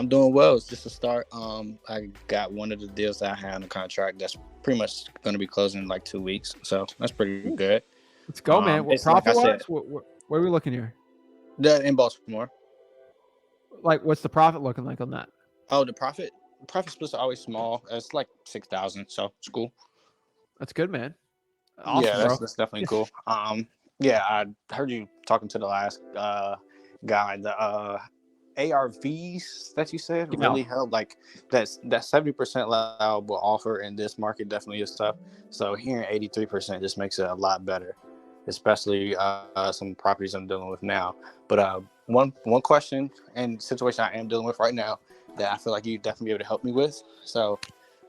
I'm doing well. It's just a start. I got one of the deals that I had on the contract that's pretty much going to be closing in like 2 weeks, so that's pretty Ooh, good. let's go, man. It's What like I profit said, wise? What are we looking here? in Baltimore. Like, what's the profit looking like on that? Oh, the profit splits are always small. It's like 6,000, so it's cool. That's good, man. Yeah, Awesome, bro. that's definitely cool. Yeah, I heard you talking to the last guy. The ARVs that you said Yeah. really help. Like that 70% allowable offer in this market definitely is tough. So hearing 83% just makes it a lot better, especially some properties I'm dealing with now. But one question and situation I am dealing with right now that I feel like you definitely be able to help me with. So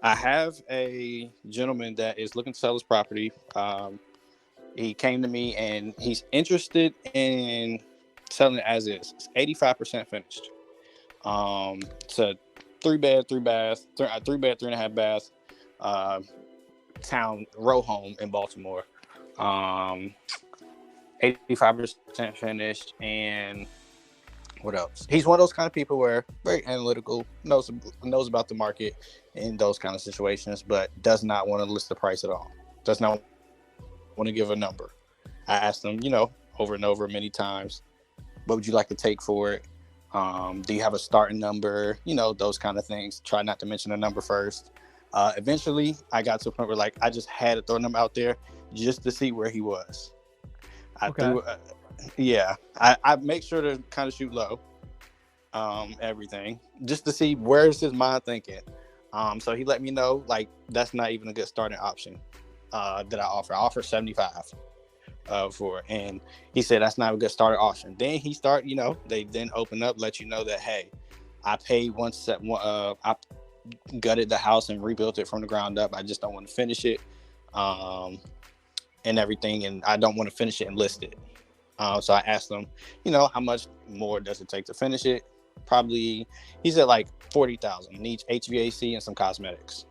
I have a gentleman that is looking to sell his property. He came to me and he's interested in selling it as is. It's 85% finished. It's a three bed, 3.5 bath, uh, town row home in Baltimore. Um, 85% finished, and what else? He's one of those kind of people where very analytical, knows about the market in those kind of situations, but does not want to list the price at all. Does not want to give a number. I asked him, over and over many times, what would you like to take for it? Do you have a starting number? Those kind of things. Try not to mention a number first. Eventually, I got to a point where I just had to throw them out there just to see where he was. I Okay. threw, yeah. I make sure to kind of shoot low, everything, just to see where's his mind thinking. So he let me know that's not even a good starting option. That I offer. I offer 75. For it. And he said that's not a good starter option. Then he start, they then open up, let you know that hey, I paid I gutted the house and rebuilt it from the ground up. I just don't want to finish it, and everything, and I don't want to finish it and list it. So I asked him, how much more does it take to finish it? Probably, he said like 40,000. Needs HVAC and some cosmetics.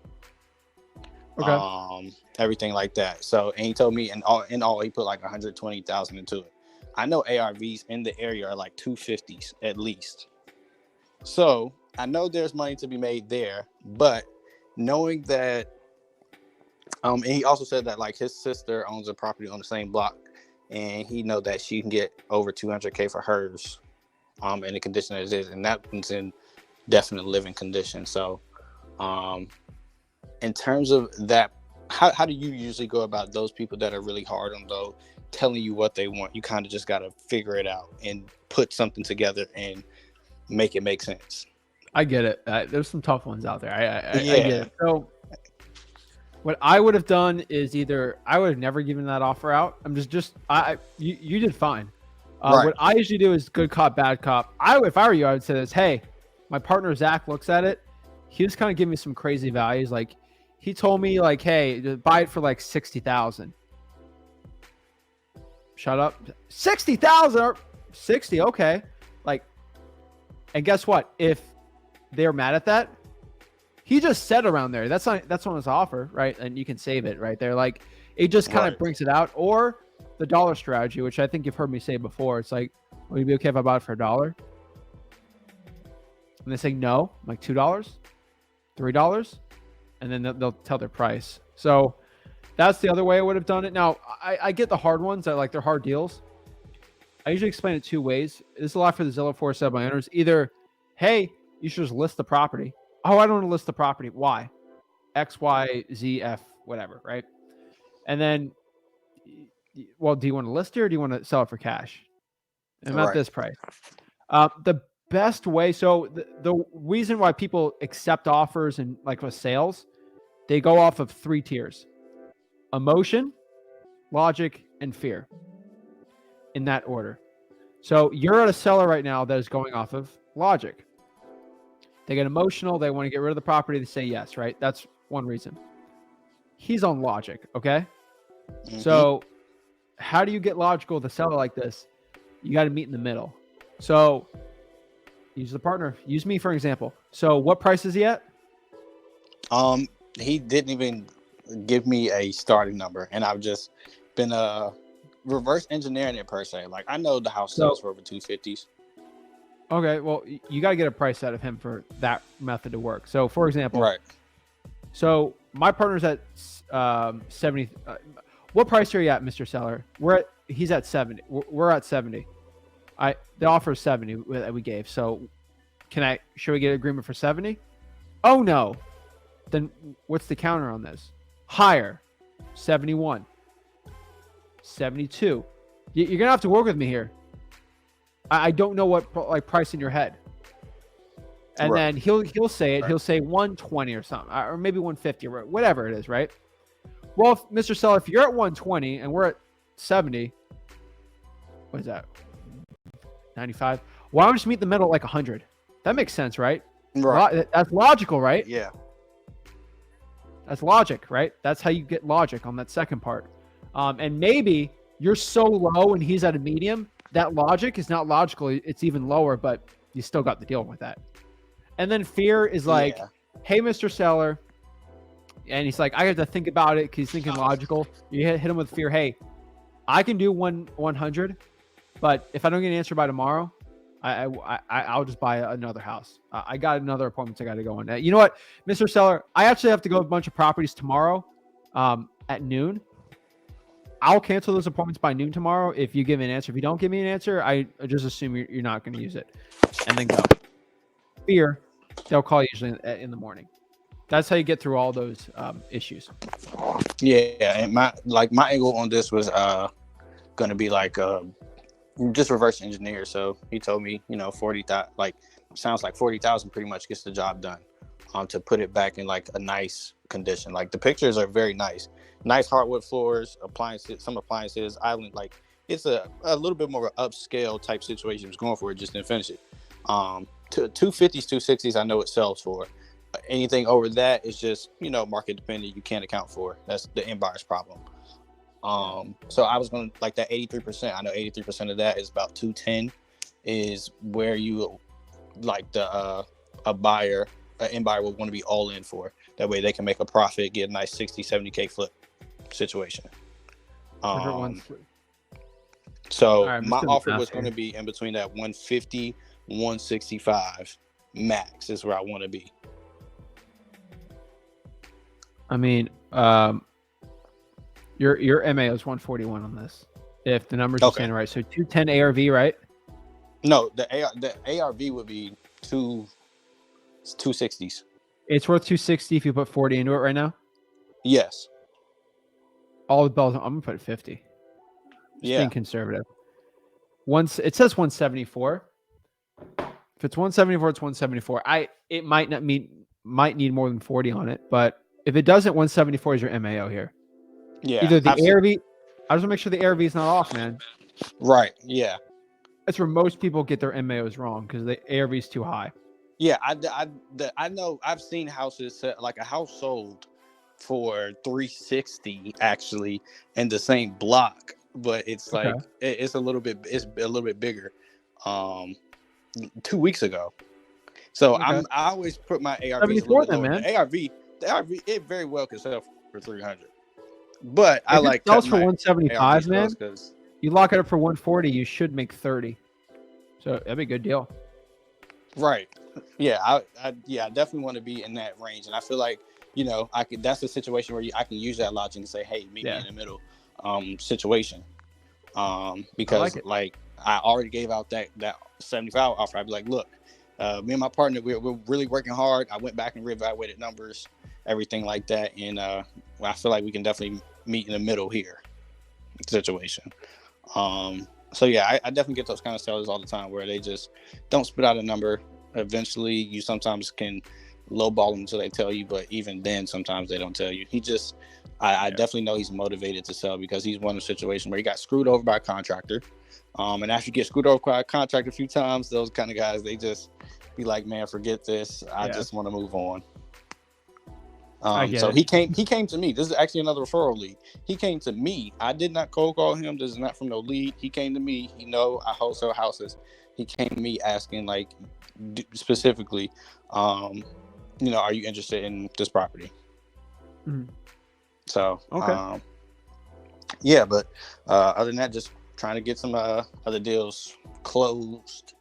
Okay. Everything like that. So, and he told me in all he put like 120,000 into it. I know ARVs in the area are like 250s at least. So I know there's money to be made there, but knowing that, and he also said that like his sister owns a property on the same block, and he know that she can get over 200K for hers, in the condition as it is, and that one's in definite living condition. So, um, in terms of that, how do you usually go about those people that are really hard on those, telling you what they want? You kind of just got to figure it out and put something together and make it make sense. I get it. There's some tough ones out there. I get Yeah. it. So what I would have done is either I would have never given that offer out. I'm just you did fine. Right. What I usually do is good cop, bad cop. If I were you, I would say this. Hey, my partner Zach looks at it. He was kind of giving me some crazy values. Like he told me like, hey, buy it for like 60,000. Shut up. 60,000 or 60. Okay. Like, and guess what? If they're mad at that, he just said around there. That's on his offer, right? And you can save it right there. Like it just kind of Right. brings it out. Or the dollar strategy, which I think you've heard me say before. It's like, would you be okay if I bought it for $1? And they say no, I'm like $2, $3, and then they'll tell their price. So that's the other way I would have done it. Now I get the hard ones that like they're hard deals. I usually explain it two ways. This is a lot for the Zillow 4 by owners. Either, hey, you should just list the property. Oh, I don't want to list the property. Why? X, Y, Z, F, whatever, right? And then, well, do you want to list it or do you want to sell it for cash? I'm at Right. this price. The best way, so the reason why people accept offers and like with sales, they go off of 3 tiers: emotion, logic, and fear, in that order. So you're at a seller right now that is going off of logic. They get emotional. They want to get rid of the property. They say yes, right? That's one reason. He's on logic, okay? Mm-hmm. So how do you get logical with a seller like this? You got to meet in the middle. So use the partner. Use me for example. So what price is he at? Um, he didn't even give me a starting number, and I've just been reverse engineering it per se. Like I know the house sells So for over 250s. Okay, well, you got to get a price out of him for that method to work. So, for example, Right. so my partner's at 70. What price are you at, Mr. Seller? He's at 70. We're at 70. The offer is 70 that we gave. So, should we get an agreement for 70? Oh no. Then what's the counter on this? Higher. 71. 72. You're going to have to work with me here. I don't know what like price in your head. And Right. then he'll say it. Right. He'll say 120 or something, or maybe 150 or whatever it is, right? Well, Mr. Seller, if you're at 120 and we're at 70, what is that? 95. Why don't we just meet in the middle at like 100? That makes sense, right? Right. That's logical, right? Yeah. That's logic, right? That's how you get logic on that second part. And maybe you're so low and he's at a medium. That logic is not logical. It's even lower, but you still got to deal with that. And then fear is like, Yeah. hey, Mr. Seller. And he's like, I have to think about it because he's thinking logical. You hit him with fear. Hey, I can do 100, but if I don't get an answer by tomorrow, I'll just buy another house. I got another appointment I got to go on. You know what, Mr. Seller? I actually have to go to a bunch of properties tomorrow at noon. I'll cancel those appointments by noon tomorrow if you give me an answer. If you don't give me an answer, I just assume you're not going to use it, and then go. Fear, they'll call you usually in the morning. That's how you get through all those issues. Yeah, and my angle on this was gonna be like just reverse engineer. So he told me, 40,000, like sounds like 40,000 pretty much gets the job done. To put it back in like a nice condition. Like the pictures are very nice hardwood floors, some appliances, island. Like it's a little bit more of an upscale type situation. He was going for it, just didn't finish it. 250s, 260s, I know it sells for. Anything over that is just market dependent. You can't account for. That's the end buyer's problem. So I was going to like that 83%. I know 83% of that is about 210 is where you like the a buyer, an end buyer will want to be all in for. That way they can make a profit, get a nice 60, 70K flip situation. So right, my offer was going to be in between that 150, 165 max is where I want to be. I mean, your MA is 141 on this. If the numbers are standing right, so 210 ARV, right? No, the ARV would be 260s. It's worth 260 if you put 40 into it right now. Yes. All the bells. I'm gonna put 50. Just being conservative. It says 174. If it's 174, it's 174. It might need more than 40 on it, but if it doesn't, 174 is your MAO here. Yeah. Either the ARV. I just want to make sure the ARV is not off, man. Right. Yeah. That's where most people get their MAOs wrong because the ARV is too high. Yeah, I know. I've seen houses like a house sold for 360 actually in the same block, but it's like it's a little bit bigger. 2 weeks ago. So I always put my ARVs a little bit lower. Man. The ARV, it very well could sell for 300. But if I like sells for 175, man. Because you lock it up for 140, you should make 30. So that'd be a good deal. Right. Yeah, I definitely want to be in that range, and I feel like I could. That's a situation where I can use that logic and say, "Hey, meet me in the middle," situation. Because like I already gave out that 75 offer. I'd be like, "Look, me and my partner, we're really working hard. I went back and reevaluated numbers, everything like that, and I feel like we can definitely meet in the middle here." Situation. So yeah, I definitely get those kind of sellers all the time where they just don't spit out a number. Eventually, you sometimes can lowball them until they tell you, but even then, sometimes they don't tell you. I definitely know he's motivated to sell because he's one of the situations where he got screwed over by a contractor. And after you get screwed over by a contractor a few times, those kind of guys, they just be like, man, forget this. I just want to move on. So he came to me. This is actually another referral lead. He came to me. I did not cold call him. This is not from no lead. He came to me. He know I wholesale houses. He came to me asking like specifically, are you interested in this property? Mm-hmm. So, but other than that, just trying to get some other deals closed.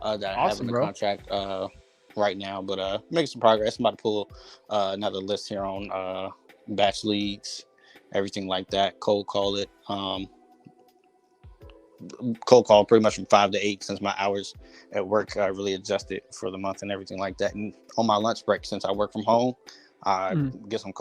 that I have in Awesome, the bro. contract right now, but making some progress. I'm about to pull another list here on batch leads, everything like that. Cold call pretty much from 5 to 8 since my hours at work really adjusted for the month and everything like that. And on my lunch break, since I work from home, I Mm. get some